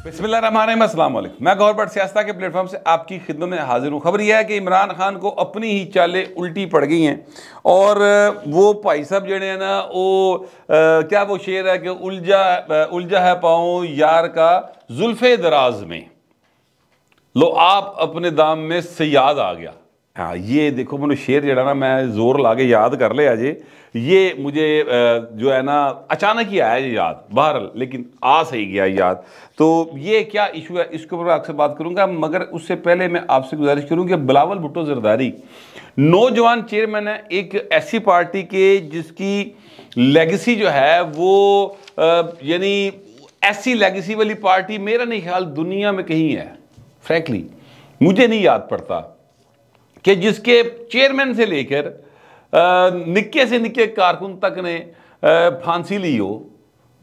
बिस्मिल्लाहिर्रहमानिर्रहीम, अस्सलाम वालेकुम। मैं गौर बट सियासत के प्लेटफॉर्म से आपकी खिदमत में हाजिर हूँ। खबर यह है कि इमरान खान को अपनी ही चालें उल्टी पड़ गई हैं और वो भाई साहब जड़े हैं ना वो क्या वो शेर है कि उलझा है पाँव यार का जुल्फे दराज में, लो आप अपने दाम में सयाद आ गया। हाँ, ये देखो मैंने शेर जड़ा ना मैं जोर ला के याद कर ले अजय, ये मुझे जो है ना अचानक ही आया ये याद बहरहाल, लेकिन आ सही गया याद। तो ये क्या इशू है इसके ऊपर आपसे बात करूंगा, मगर उससे पहले मैं आपसे गुजारिश करूं कि बिलावल भुट्टो जरदारी नौजवान चेयरमैन है एक ऐसी पार्टी के जिसकी लेगेसी जो है वो यानी ऐसी लेगेसी वाली पार्टी मेरा नहीं ख्याल दुनिया में कहीं है। फ्रैंकली मुझे नहीं याद पड़ता कि जिसके चेयरमैन से लेकर निक्के से निक्के कारकुन तक ने फांसी ली हो,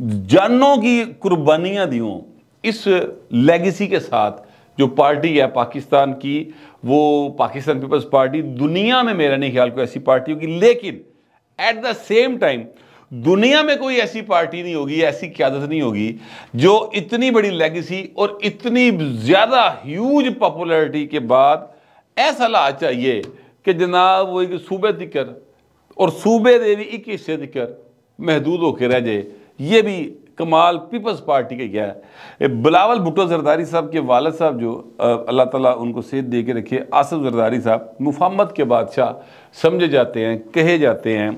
जानों की कुर्बानियां दी हों इस लेगेसी के साथ। जो पार्टी है पाकिस्तान की, वो पाकिस्तान पीपल्स पार्टी, दुनिया में मेरा नहीं ख्याल कोई ऐसी पार्टी होगी, लेकिन एट द सेम टाइम दुनिया में कोई ऐसी पार्टी नहीं होगी, ऐसी क़यादत नहीं होगी जो इतनी बड़ी लेगेसी और इतनी ज़्यादा ह्यूज पॉपुलैरिटी के बाद ऐसा ला चाहिए कि जनाब वो एक सूबे दिक्कर और सूबे दे भी एक हिस्से दिक्कर महदूद होकर रह जाए। ये भी कमाल पीपल्स पार्टी का क्या है। बिलावल भुट्टो जरदारी साहब के वालिद साहब जो अल्लाह ताला उनको सेहत दे के रखे, आसिफ जरदारी साहब मुफाहमत के बादशाह समझे जाते हैं, कहे जाते हैं।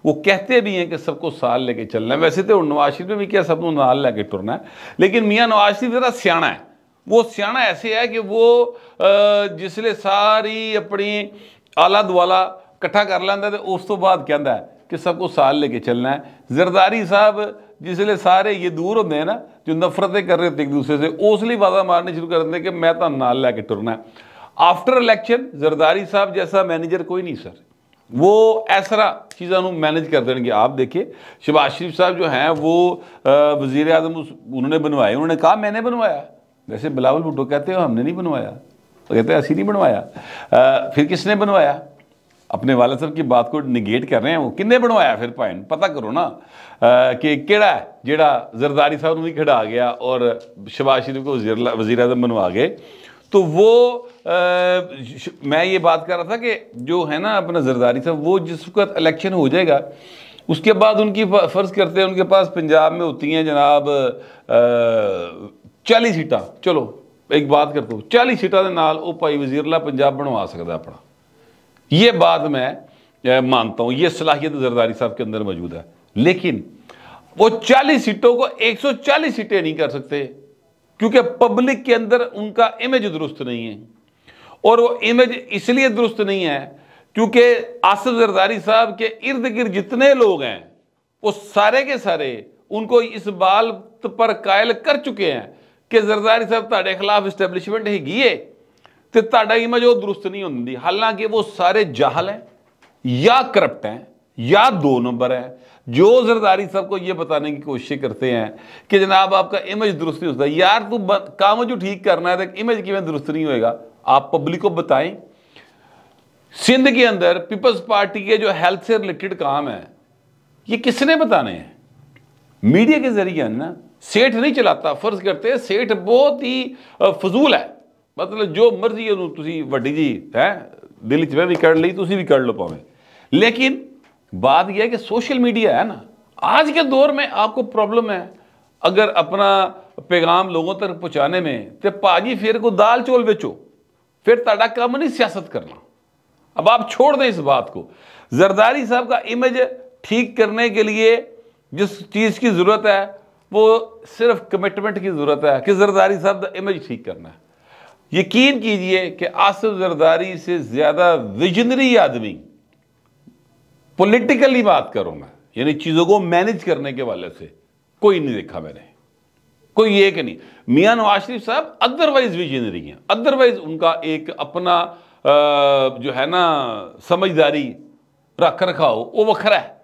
वो कहते भी हैं कि सबको साल लेके चलना है। वैसे तो नवाज शरीफ ने भी क्या सबको नाल लेके टुरना है, लेकिन मियाँ नवाज शरीफ ज़रा सियाना है। वो सियाना ऐसे है कि वो जिसले सारी अपनी आला दुआला इकट्ठा कर लेंदा तो उस तो बाद कहता है कि सबको साल लेके चलना है। जरदारी साहब जिसले सारे ये दूर होंगे हैं ना जो नफरतें कर रहे थे एक दूसरे से, उसलिए वादा मारने शुरू कर देते कि मैं तो नाल लैके टुरना है। आफ्टर इलेक्शन जरदारी साहब जैसा मैनेजर कोई नहीं सर, वो ऐसा चीज़ों मैनेज कर देंगे। आप देखिए शहबाज शरीफ साहब जो हैं वो वज़ीर आज़म उन्होंने बनवाए, उन्होंने कहा मैंने बनवाया। वैसे बिलावल भुट्टो कहते हो हमने नहीं बनवाया, तो कहते हैं ऐसी नहीं बनवाया। फिर किसने बनवाया? अपने वाले साहब की बात को निगेट कर रहे हैं। वो किन्ने बनवाया फिर पॉइंट पता करो ना कि केड़ा है जेड़ा जरदारी साहब नहीं खड़ा गया और शहबाज शरीफ को वज़ीर आज़म बनवा गए। तो वो मैं ये बात कर रहा था कि जो है ना अपना जरदारी साहब, वो जिस वक्त इलेक्शन हो जाएगा उसके बाद उनकी फ़र्ज़ करते हैं उनके पास पंजाब में होती हैं जनाब 40 सीटां। चलो एक बात करते हो 40 सीटां के नाल वो भाई वज़ीरला पंजाब बनवा सकता अपना। ये बात मैं मानता हूँ, ये सलाहियत जरदारी साहब के अंदर मौजूद है, लेकिन वो 40 सीटों को 140 सीटें नहीं कर सकते क्योंकि पब्लिक के अंदर उनका इमेज दुरुस्त नहीं है। और वो इमेज इसलिए दुरुस्त नहीं है क्योंकि आसिफ जरदारी साहब के इर्द गिर्द जितने लोग हैं वो सारे के सारे उनको इस बात पर कायल कर चुके हैं कि जरदारी साहब ताड़े खिलाफ इस्टेबलिशमेंट हैगी है तो ताड़ा इमेज वो दुरुस्त नहीं होती। हालांकि वो सारे जाहल हैं या करप्ट हैं या 2 नंबर हैं जो जरदारी साहब को ये बताने की कोशिश करते हैं कि जनाब आपका इमेज दुरुस्त नहीं होता। यार तू काम जो ठीक करना है तो इमेज किमें दुरुस्त नहीं होएगा? आप पब्लिक को बताएं। सिंध के अंदर पीपल्स पार्टी के जो हेल्थ से रिलेटेड काम है ये किसने बताने हैं? मीडिया के जरिए ना। सेठ नहीं चलाता, फर्ज करते सेठ बहुत ही फजूल है, मतलब जो मर्जी तुसी वड्डी जी है दिल च भी कर ली तुसी भी कर लो पावे। लेकिन बात यह है कि सोशल मीडिया है ना, आज के दौर में आपको प्रॉब्लम है अगर अपना पैगाम लोगों तक पहुँचाने में, तो भाजी फिर को दाल चौल बेचो, फिर ताड़ा काम नहीं सियासत करना। अब आप छोड़ दें इस बात को। जरदारी साहब का इमेज ठीक करने के लिए जिस चीज़ की ज़रूरत है वो सिर्फ कमिटमेंट की ज़रूरत है कि जरदारी साहब का इमेज ठीक करना है। यकीन कीजिए कि आसिफ जरदारी से ज़्यादा विजनरी आदमी, पॉलिटिकली बात करूं मैं, यानी चीज़ों को मैनेज करने के वाले से कोई नहीं देखा मैंने, कोई एक नहीं। मियाँ नवाज शरीफ साहब अदरवाइज विजनरी हैं, अदरवाइज उनका एक अपना जो है ना समझदारी रख रखाव वो वखरा है।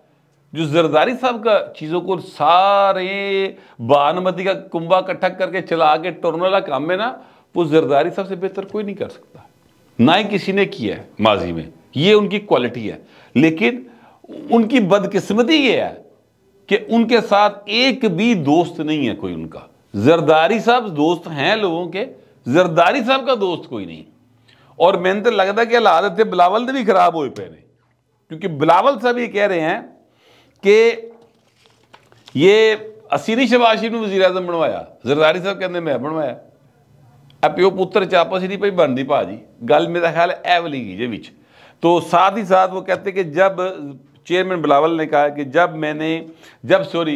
जो जरदारी साहब का चीज़ों को सारे बानमती का कुंभा इकट्ठा करके चला के टुरने वाला काम है ना, वो जरदारी साहब से बेहतर कोई नहीं कर सकता, ना ही किसी ने किया है माजी में। ये उनकी क्वालिटी है, लेकिन उनकी बदकिस्मती ये है कि उनके साथ एक भी दोस्त नहीं है कोई उनका। जरदारी साहब दोस्त हैं लोगों के, जरदारी साहब का दोस्त कोई नहीं। और मैंने तो लगता कि हालात इतने बिलावल ने भी खराब हुए पे ने, क्योंकि बिलावल साहब ये कह रहे हैं कि ये असी नहीं शहबाज शरीफ ने वज़ीर आज़म बनवाया, जरदारी साहब कहते मैं बनवाया। प्यो पुत्र च आपस नहीं भाई बनती भाजी, गल मेरा ख्याल है वाली की जे विच। तो साथ ही साथ वो कहते कि जब चेयरमैन बिलावल ने कहा कि जब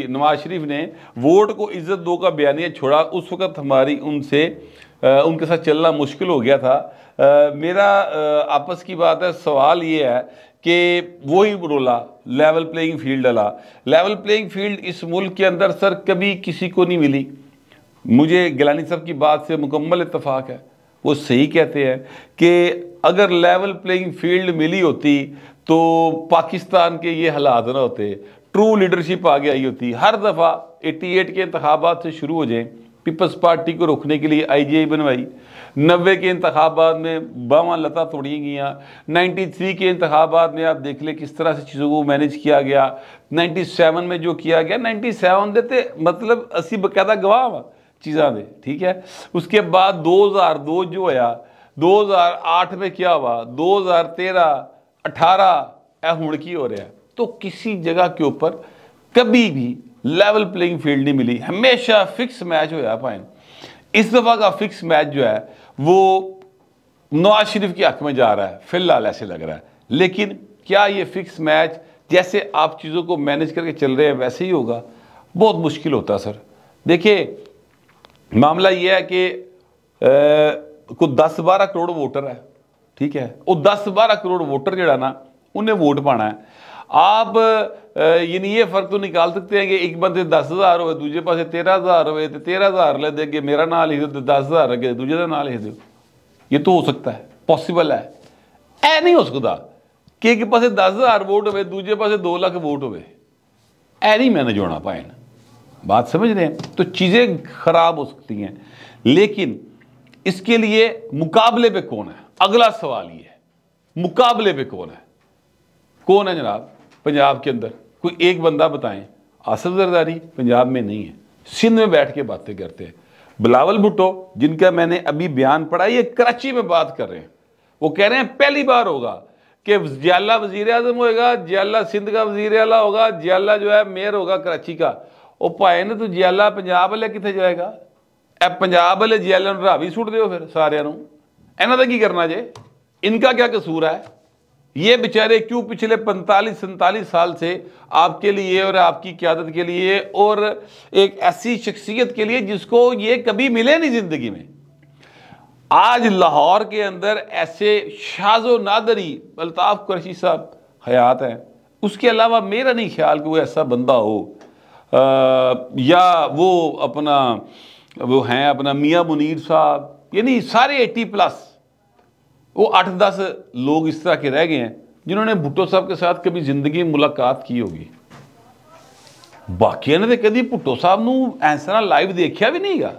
नवाज शरीफ ने वोट को इज्जत दो का बयानिया छोड़ा, उस वक्त हमारी उनके साथ चलना मुश्किल हो गया था। मेरा आपस की बात है, सवाल ये है कि वही रोला लेवल प्लेइंग फील्ड वाला। लेवल प्लेइंग फील्ड इस मुल्क के अंदर सर कभी किसी को नहीं मिली। मुझे गिलानी साहब की बात से मुकम्मल इत्तफाक है, वो सही कहते हैं कि अगर लेवल प्लेइंग फील्ड मिली होती तो पाकिस्तान के ये हालात ना होते, ट्रू लीडरशिप आगे आई होती। हर दफ़ा 88 के इंतखाबात से शुरू हो जाए, पीपल्स पार्टी को रोकने के लिए IGI बनवाई, 90 के इंतखाबात में बावां लता तोड़ी गई, 93 के इंतखाबात में आप देख लें किस तरह से चीज़ों को मैनेज किया गया, 97 में जो किया गया, 97 देते मतलब असी बकायदा गवाह चीज़ा दे, ठीक है। उसके बाद 2002 जो होया, 2008 में क्या हुआ, 2013 18 हुण की हो रहा है। तो किसी जगह के ऊपर कभी भी लेवल प्लेइंग फील्ड नहीं मिली, हमेशा फिक्स मैच होया पाए। इस दफ़ा का फिक्स मैच जो है वो नवाज शरीफ के हक में जा रहा है, फिलहाल ऐसे लग रहा है। लेकिन क्या ये फिक्स मैच जैसे आप चीज़ों को मैनेज करके चल रहे हैं वैसे ही होगा? बहुत मुश्किल होता सर। देखिए मामला ये है कि को 10-12 करोड़ वोटर है, ठीक है। वो 10-12 करोड़ वोटर जड़ा ना उन्हें वोट पाना है। आप यानी ये फ़र्क तो निकाल सकते हैं कि एक बंदे 10,000 हो, दूजे पासे 13,000 हो, तो 13,000 ले दे के मेरा नाम लिख दो, 10,000 अगे दूजे का नाम लिख दो। ये तो हो सकता है, पॉसिबल है। ऐ नहीं हो सकता कि एक पासे 10,000 वोट हो, दूजे पासे 2 लाख वोट हो, ऐ नहीं मैनेज होना पाए। बात समझ रहे हैं? तो चीज़ें खराब हो सकती हैं। लेकिन इसके लिए मुकाबले पे कौन है? अगला सवाल ये है, मुकाबले पे कौन है? कौन है जनाब पंजाब के अंदर? कोई एक बंदा बताएं। आसिफ जरदारी पंजाब में नहीं है, सिंध में बैठ के बातें करते हैं। बिलावल भुट्टो जिनका मैंने अभी बयान पढ़ा, ये कराची में बात कर रहे हैं। वो कह रहे हैं पहली बार होगा कि जियाला वजीर आजम होएगा, जियाला सिंध का वजीर आला होगा, जियाला जो है मेयर होगा कराची का। वो भाए ने तो जियाला पंजाब वाले कितने जाएगा? ए पंजाब वाले जियाला रावी सुट दो फिर सारे इन्हों का की करना जे? इनका क्या कसूर है? ये बेचारे क्यों पिछले 45-47 साल से आपके लिए और आपकी क़यादत के लिए और एक ऐसी शख्सियत के लिए जिसको ये कभी मिले नहीं जिंदगी में। आज लाहौर के अंदर ऐसे शाजो नादरी अल्ताफ कुरैशी साहब हयात हैं, उसके अलावा मेरा नहीं ख्याल कि वो ऐसा बंदा हो। या वो अपना वो हैं अपना मियाँ मुनीर साहब, यानी सारे 80+, वो 8-10 लोग इस तरह के रह गए हैं जिन्होंने भुट्टो साहब के साथ कभी जिंदगी में मुलाकात की होगी। बाकिया ने तो कभी भुट्टो साहब नूं ऐसा लाइव देखा भी नहीं गा।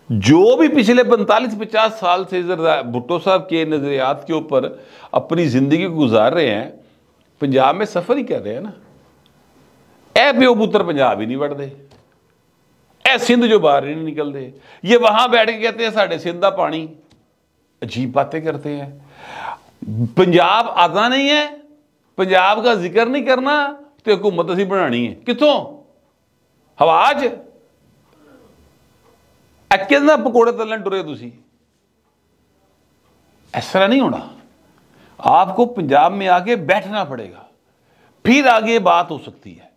जो भी पिछले 45-50 साल से भुट्टो साहब के नजरियात के ऊपर अपनी जिंदगी गुजार रहे हैं, पंजाब में सफर ही कर रहे हैं ना। ए प्यो पुत्र पंजाब ही नहीं बढ़ते, ए सिंध जो बाहर ही नहीं निकलते, ये वहां बैठ के कहते हैं साढ़े सिंध का पानी। अजीब बातें करते हैं। पंजाब आता नहीं है, पंजाब का जिक्र नहीं करना, तो हुकूमत असी बनानी है कितों? हवाज कितना पकौड़े तलन टुरे तुसी? ऐसा नहीं होना। आपको पंजाब में आके बैठना पड़ेगा, फिर आगे बात हो सकती है।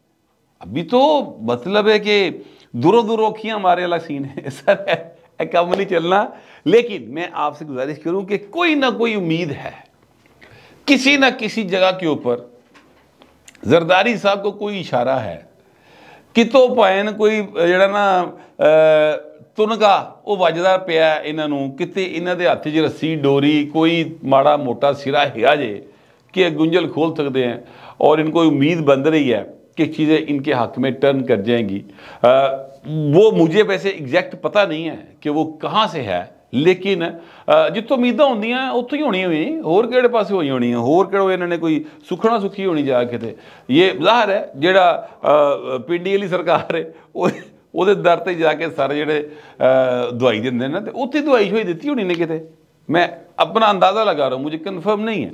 अभी तो मतलब है कि दूरों दूरों अखियां मारे वाला सीन है सर, कम नहीं चलना। लेकिन मैं आपसे गुजारिश करूं कि कोई ना कोई उम्मीद है, किसी ना किसी जगह के ऊपर जरदारी साहब को कोई इशारा है कि तो भाएन कोई जड़ा ना तुनका वो वजदा पिया इन्हों किते, इन्हों के हथ च रस्सी डोरी कोई माड़ा मोटा सिरा है जे कि गुंजल खोल सकते हैं, और इनको उम्मीद बन रही है कि चीज़ें इनके हक में टर्न कर जाएंगी। वो मुझे वैसे एग्जैक्ट पता नहीं है कि वो कहाँ से है, लेकिन जितों उम्मीदा होंदियां उत्थों ही होनी हुई, होर केड़े पासे होई होनी है, होर केड़ो इन्होंने कोई सुखना सुखी होनी जा के। ये ज़ाहिर है जेड़ा पिंडी वाली सरकार है ਉਹਦੇ ਦਰ ਤੇ ਜਾ ਕੇ ਸਾਰੇ ਜਿਹੜੇ ਦਵਾਈ ਦਿੰਦੇ ਨੇ, ਤੇ ਉੱਥੇ ਦਵਾਈ ਸ਼ੋਈ ਦਿੱਤੀ होनी ने किते। मैं अपना अंदाज़ा लगा रहा हूँ, मुझे कन्फर्म नहीं है,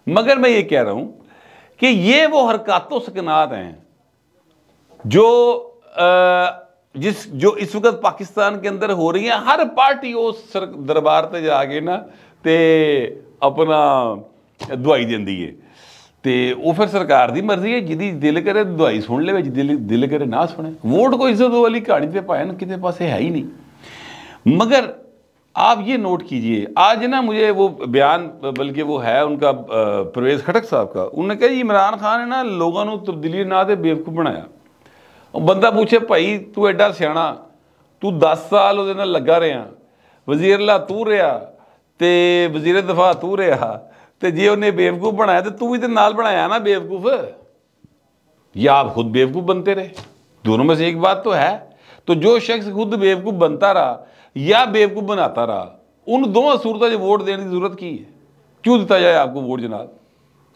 मगर मैं ये कह रहा हूँ कि ये वो हरकत सकनात हैं जो इस वक्त पाकिस्तान के अंदर हो रही हैं। हर पार्टी उस दरबार से जाके ना ते अपना दवाई देंदी है, तो वो फिर सरकार की मर्जी है, जिदी दिल करे दवाई सुन ले, दिल करे ना सुने। वोट को इज्जत वाली कहानी पे पाया ना किसी पास है ही नहीं। मगर आप ये नोट कीजिए, आज ना मुझे वो बयान, बल्कि वो है उनका परवेज़ खटक साहब का, उन्होंने कहा इमरान खान ने ना लोगों को तब्दीली ना दे बेवकूफ़ बनाया। बंदा पूछे भाई तू एडा सियाणा, तू 10 साल वो लगा रहा, वजीर अला तू रहा, तो वजीर दफा तू रहा, तो जे उन्हें बेवकूफ़ बनाया तो तू भी तो नाल बनाया ना बेवकूफ़, या आप खुद बेवकूफ़ बनते रहे, दोनों में से एक बात तो है। तो जो शख्स खुद बेवकूफ़ बनता रहा या बेवकूफ़ बनाता रहा, उन दोनों सूरतों में वोट देने की ज़रूरत की है? क्यों दिता जाए आपको वोट जनाब?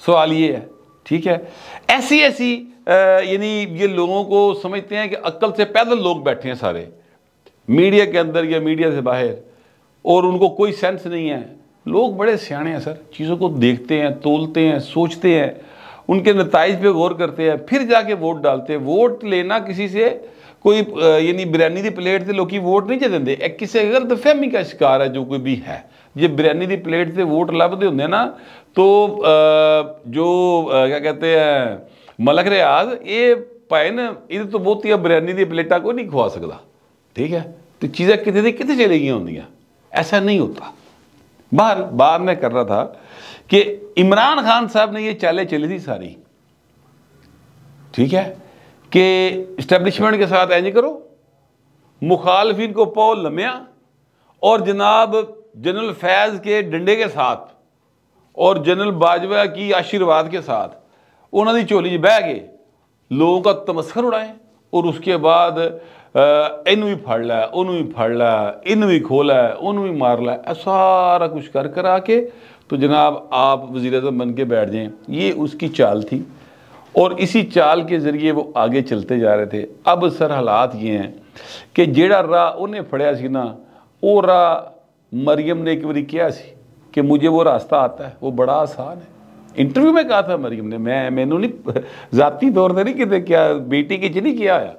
सवाल ये है, ठीक है। ऐसी ऐसी यानी ये लोगों को समझते हैं कि अक्ल से पैदल लोग बैठे हैं सारे मीडिया के अंदर या मीडिया से बाहर, और उनको कोई सेंस नहीं है। लोग बड़े सियाने हैं सर, चीज़ों को देखते हैं, तोलते हैं, सोचते हैं, उनके नताइज पे गौर करते हैं, फिर जाके वोट डालते हैं। वोट लेना किसी से कोई यानी बिरयानी की प्लेट से लोग वोट नहीं देंगे, एक किसी गलत फहमी का शिकार है जो कोई भी है। जे बिरयानी की प्लेट से वोट लभदे होंगे ना, तो जो क्या कहते हैं मलक रियाज, ये भाई ना ये तो बहुत ही बिरयानी की प्लेटा कोई नहीं खवा सकता, ठीक है। तो चीज़ें कितने कितने चली गई होंगी, ऐसा नहीं होता। बाहर मैं कर रहा था कि इमरान खान साहब ने ये चालें चली थी सारी, ठीक है, कि इस्टेब्लिशमेंट के साथ ऐज करो, मुखालफिन को पाओ लम्या, और जनाब जनरल फैज़ के डंडे के साथ और जनरल बाजवा की आशीर्वाद के साथ उन्होंने झोली बह के लोगों का तमस्खर उड़ाएं, और उसके बाद इनू भी फड़ लै, उन्हों भी फड़ लै, इन भी खोला, उन्हों भी मार लै, सारा कुछ कर करा के तो जनाब आप वज़ीर आज़म बन के बैठ जाएं। ये उसकी चाल थी, और इसी चाल के ज़रिए वो आगे चलते जा रहे थे। अब सर हालात ये हैं कि जेड़ा राह उन्हें फड़िया सी ना, वो राह मरियम ने एक बारी किया सी कि मुझे वो रास्ता आता है, वो बड़ा आसान है। इंटरव्यू में कहा था मरियम ने, मैनू नहीं ज़ाती तौर पर नहीं कि क्या बेटी की नहीं किया आया,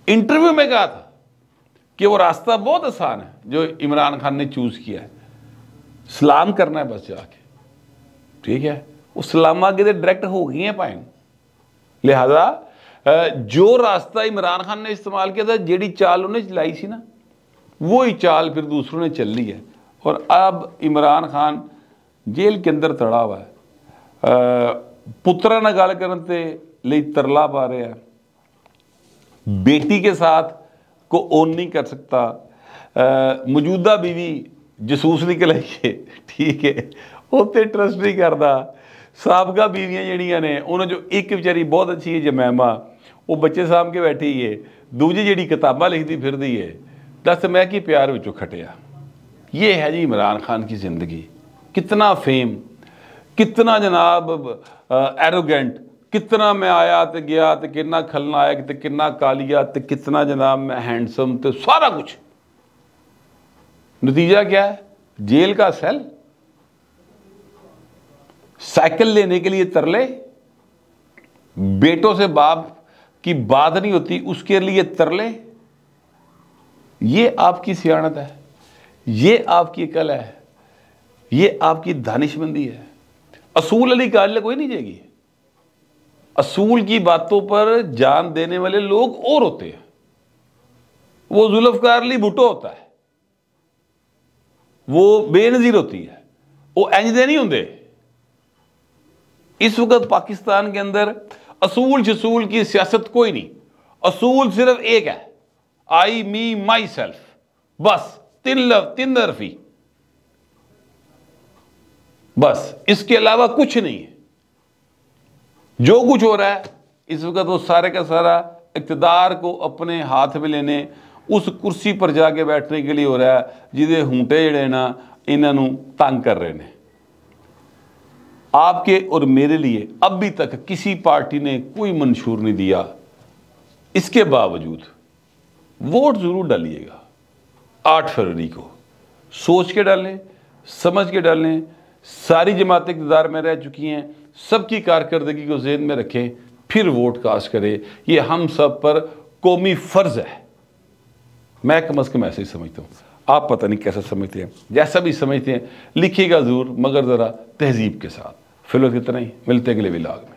इंटरव्यू में कहा था कि वो रास्ता बहुत आसान है जो इमरान खान ने चूज़ किया है, सलाम करना है बस जाके, ठीक है। वो सलाम आगे तो डायरेक्ट हो गई हैं पाइन। लिहाजा जो रास्ता इमरान खान ने इस्तेमाल किया था, जेड़ी चाल उन्हें चलाई सी ना, वही चाल फिर दूसरों ने चल ली है। और अब इमरान खान जेल के अंदर तड़ा हुआ है, पुत्रा नाल गल करन ते लई तरला पा रहे हैं, बेटी के साथ को ओन नहीं कर सकता, मौजूदा बीवी जसूस निकल आई है, ठीक है, उत्ते ट्रस्ट नहीं करता। साबका बीवियाँ जड़ियाँ ने उन्होंने जो एक बेचारी बहुत अच्छी है जमैमा, वो बच्चे सामभ के बैठी है, दूजी जी किताबां लिखती फिर दी है, दस मैं कि प्यार विचों खटिया। ये है जी इमरान खान की ज़िंदगी। कितना फेम, कितना जनाब एरोगेंट, कितना मैं आया तो गया, तो कितना खलनायक, तो कितना कालिया, तो कितना जनाब मैं हैंडसम, तो सारा कुछ। नतीजा क्या है? जेल का सेल, साइकिल लेने के लिए तरले, बेटों से बाप की बात नहीं होती उसके लिए तरले। ये आपकी सियाणत है, ये आपकी अकल है, ये आपकी दानिशमंदी है। असूल अली काले कोई नहीं जाएगी। असूल की बातों पर जान देने वाले लोग और होते हैं। वो जुल्फकार अली भुट्टो होता है, वो बेनजीर होती है, वो इंजदे नहीं होंगे। इस वक्त पाकिस्तान के अंदर असूल शसूल की सियासत कोई नहीं। असूल सिर्फ एक है, आई मी माई सेल्फ, बस तीन तरफी, बस इसके अलावा कुछ नहीं है। जो कुछ हो रहा है इस वक्त वो सारे का सारा इक़्तिदार को अपने हाथ में लेने, उस कुर्सी पर जाके बैठने के लिए हो रहा है, जिदे हूंटे जड़े ना इन्हों तंग कर रहे हैं। आपके और मेरे लिए अभी तक किसी पार्टी ने कोई मंशूर नहीं दिया। इसके बावजूद वोट ज़रूर डालिएगा 8 फरवरी को। सोच के डालें, समझ के डालें। सारी जमातें इक़्तिदार में रह चुकी हैं, सबकी कारकर्दगी को ज़हन में रखें, फिर वोट कास्ट करें। ये हम सब पर कौमी फ़र्ज़ है। मैं कम अज़ कम ऐसे ही समझता हूँ। आप पता नहीं कैसा समझते हैं, जैसा भी समझते हैं लिखिएगा ज़रूर, मगर ज़रा तहज़ीब के साथ। फिलहाल इतना ही, मिलते हैं अगले व्लॉग में।